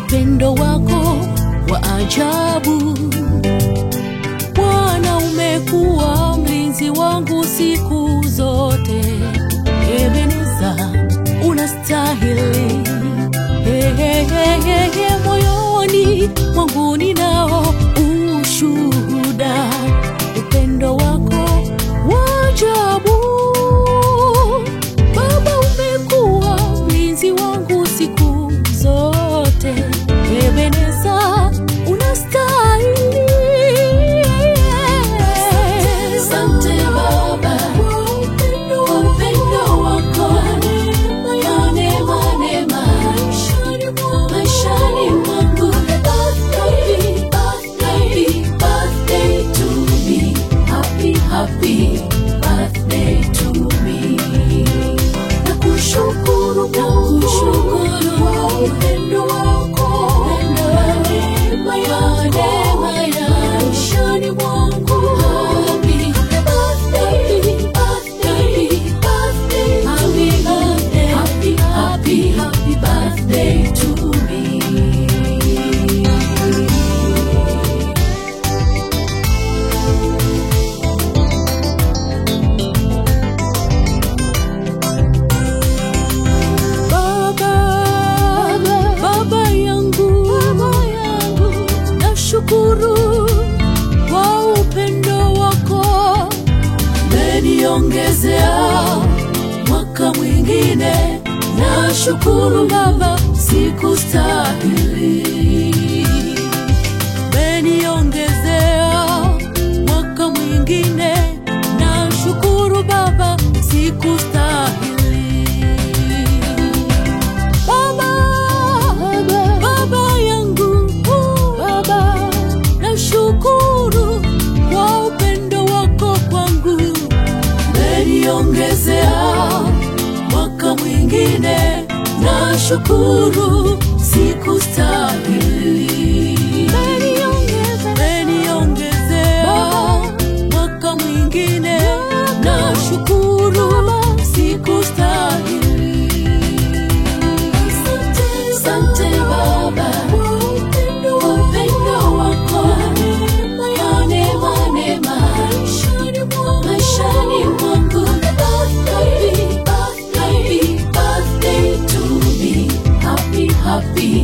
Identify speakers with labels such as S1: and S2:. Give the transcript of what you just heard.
S1: upendo wako wa ajabu. Bwana, umekuwa mlinzi wangu siku zote. Ebeneza, unastahili. Moyoni mwangu ninao ushuhuda, upendo wako wa ajabu. Baba, umekuwa mlinzi wangu siku zote. Ebeneza, unastahili. Asante Baba, upendo wako maishani mwangu. Birthday to me. Happy birthday to me. Nakushukuru kwa upendo wako, neema maishani mwangu. Happy birthday to me. Baba yangu, nashukuru kwa upendo wako. Umeniongezea mwaka mwingine. Nashukuru Baba, sikustahili. Umeniongezea mwaka mwingine. Nashukuru Baba, sikustahili. Baba yangu, nashukuru kwa upendo wako kwangu. Umeniongezea mwaka mwingine. Nashukuru, sikustahili. Umeniongezea mwaka mwingine. Nashukuru, sikustahili. Asante Baba, upendo wako maishani mwangu. Happy birthday to me. Happy